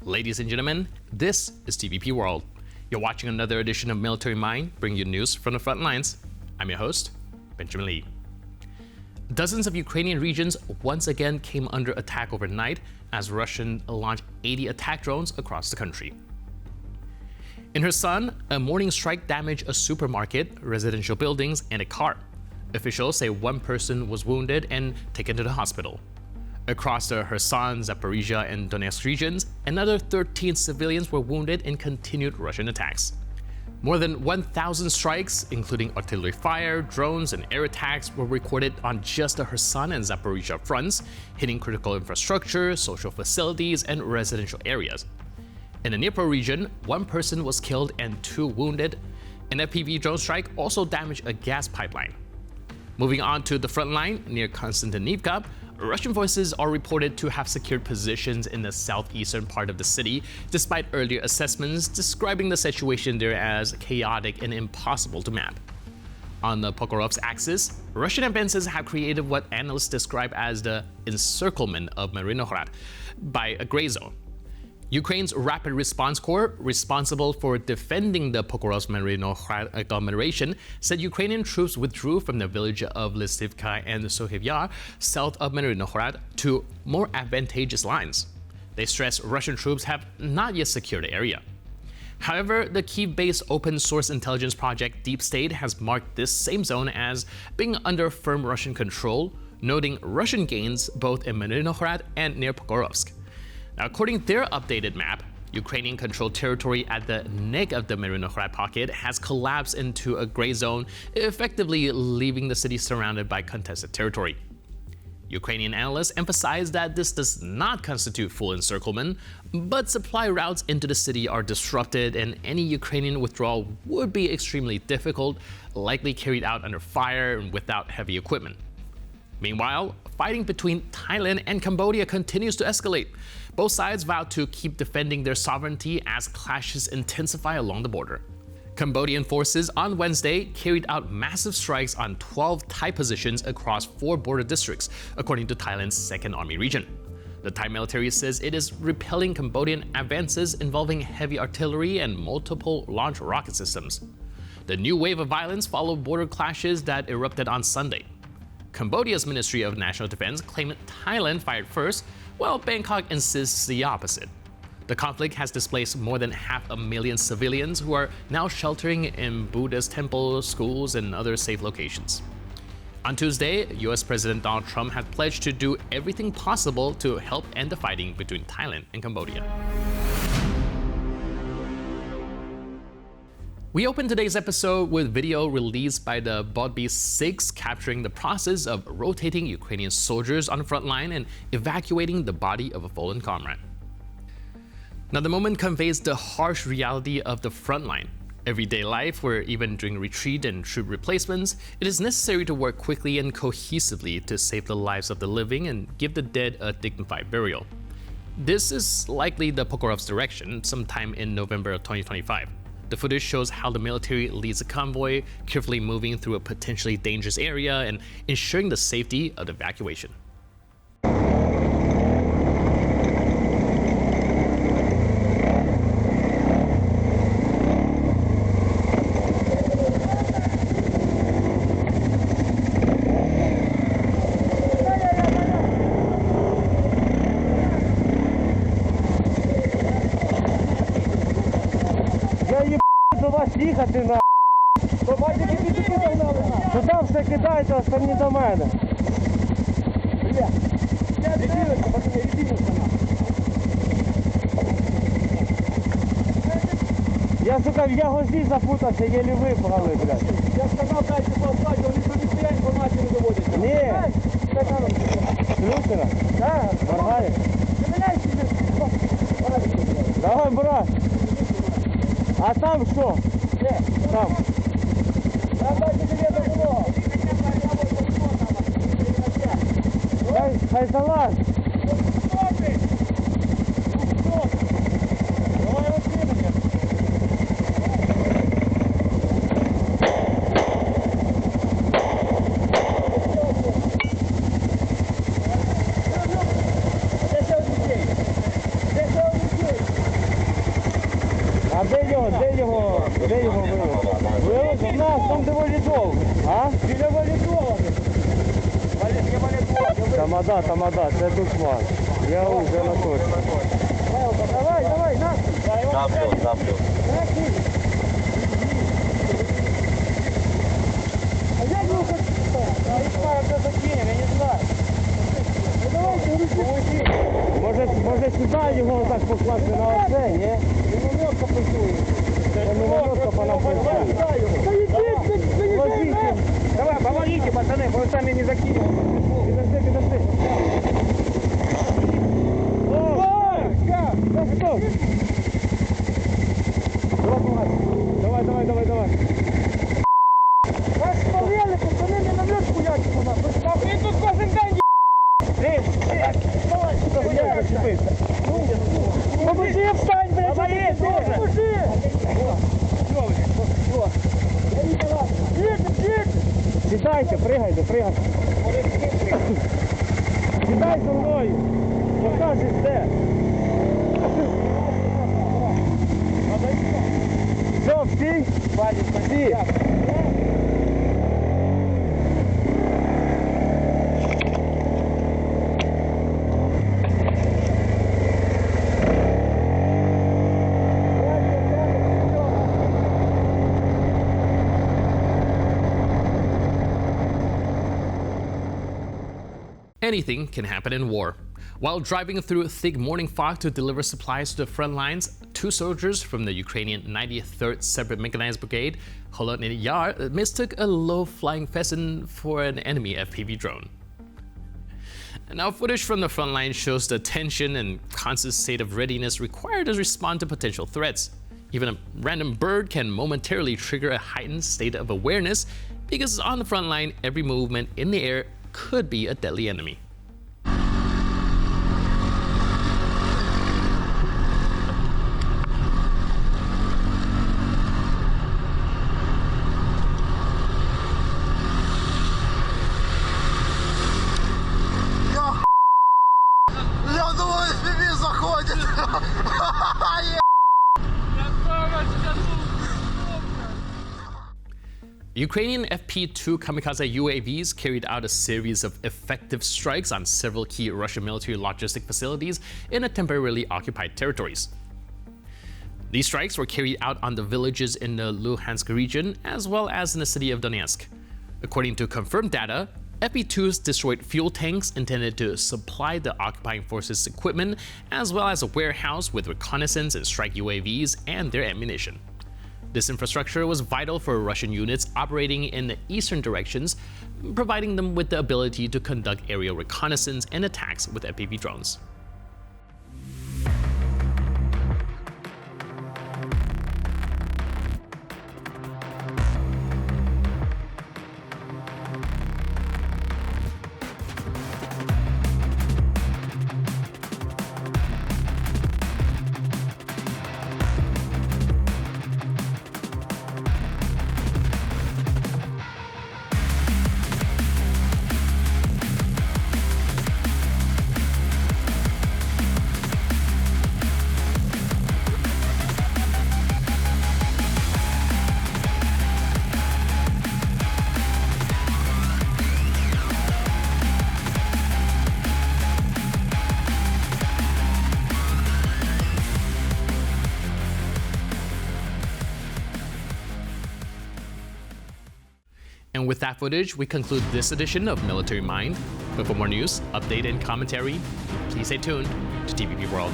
Ladies and gentlemen, this is TVP World. You're watching another edition of Military Mind, bringing you news from the front lines. I'm your host, Benjamin Lee. Dozens of Ukrainian regions once again came under attack overnight as Russians launched 80 attack drones across the country. In Kherson, a morning strike damaged a supermarket, residential buildings, and a car. Officials say one person was wounded and taken to the hospital. Across the Kherson, Zaporizhia, and Donetsk regions, another 13 civilians were wounded in continued Russian attacks. More than 1,000 strikes, including artillery fire, drones, and air attacks, were recorded on just the Kherson and Zaporizhia fronts, hitting critical infrastructure, social facilities, and residential areas. In the Dnipro region, one person was killed and two wounded. An FPV drone strike also damaged a gas pipeline. Moving on to the front line near Konstantinivka, Russian forces are reported to have secured positions in the southeastern part of the city, despite earlier assessments describing the situation there as chaotic and impossible to map. On the Pokrovsk axis, Russian advances have created what analysts describe as the encirclement of Marinograd by a gray zone. Ukraine's Rapid Response Corps, responsible for defending the Pokrovsk-Marinograd agglomeration, said Ukrainian troops withdrew from the village of Lisivka and Sohivya, south of Marinograd, to more advantageous lines. They stressed Russian troops have not yet secured the area. However, the Kyiv-based open-source intelligence project Deep State has marked this same zone as being under firm Russian control, noting Russian gains both in Marinograd and near Pokrovsk. Now, according to their updated map, Ukrainian-controlled territory at the neck of the Marinograd pocket has collapsed into a gray zone, effectively leaving the city surrounded by contested territory. Ukrainian analysts emphasize that this does not constitute full encirclement, but supply routes into the city are disrupted and any Ukrainian withdrawal would be extremely difficult, likely carried out under fire and without heavy equipment. Meanwhile, fighting between Thailand and Cambodia continues to escalate. Both sides vow to keep defending their sovereignty as clashes intensify along the border. Cambodian forces on Wednesday carried out massive strikes on 12 Thai positions across 4 border districts, according to Thailand's 2nd Army region. The Thai military says it is repelling Cambodian advances involving heavy artillery and multiple launch rocket systems. The new wave of violence followed border clashes that erupted on Sunday. Cambodia's Ministry of National Defense claimed Thailand fired first, while Bangkok insists the opposite. The conflict has displaced more than 500,000 civilians who are now sheltering in Buddhist temples, schools, and other safe locations. On Tuesday, US President Donald Trump had pledged to do everything possible to help end the fighting between Thailand and Cambodia. We open today's episode with video released by the Bodby 6 capturing the process of rotating Ukrainian soldiers on the front line and evacuating the body of a fallen comrade. Now, the moment conveys the harsh reality of the front line. Everyday life, where even during retreat and troop replacements, it is necessary to work quickly and cohesively to save the lives of the living and give the dead a dignified burial. This is likely the Pokrovsk direction sometime in November of 2025. The footage shows how the military leads a convoy, carefully moving through a potentially dangerous area and ensuring the safety of the evacuation. До вас їхати на туди все кидайте, остальні до мене. Я, сука, в ягозі запутався, єлі випали, блядь. Я сказав, дайте послати, вони собі стоять, інформацію не доводять. Ні. Слюсера? Так. Моргає. Давай, брат. А там що? Де? Там. Там дайте тебе допомогу. Хай залазь. Давай розкинемо. Де ще один дітей? А де його вивезли? Вивезли? У нас там де валідол. А? Біля валідола. Тамада, це душман. Я вже на точці. Давай, на. Заплю. А як його хочете? Я не знаю. Може сюди його так покласти на оце, ні? Мінометка працює. Мінометка по нам працює. Давай, помогите, пацаны, мы сами не закинем. Подожди. Давай. Вас спалили, пацаны, міномет хуячить у нас. Він тут кожен день давай, поможи, встань, блядь, поможи! Сідайте, пригайте. Сідай за мною, покажеш де. Все, всі? Anything can happen in war. While driving through thick morning fog to deliver supplies to the front lines, 2 soldiers from the Ukrainian 93rd Separate Mechanized Brigade, Holodny Yar, mistook a low-flying pheasant for an enemy FPV drone. Now, footage from the front line shows the tension and constant state of readiness required to respond to potential threats. Even a random bird can momentarily trigger a heightened state of awareness because on the front line, every movement in the air could be a deadly enemy. Я думаю, FPV заходит. Ukrainian FP-2 kamikaze UAVs carried out a series of effective strikes on several key Russian military logistic facilities in the temporarily occupied territories. These strikes were carried out on the villages in the Luhansk region as well as in the city of Donetsk. According to confirmed data, FP-2s destroyed fuel tanks intended to supply the occupying forces' equipment, as well as a warehouse with reconnaissance and strike UAVs and their ammunition. This infrastructure was vital for Russian units operating in the eastern directions, providing them with the ability to conduct aerial reconnaissance and attacks with FPV drones. And with that footage, we conclude this edition of Military Mind. But for more news, update, and commentary, please stay tuned to TVP World.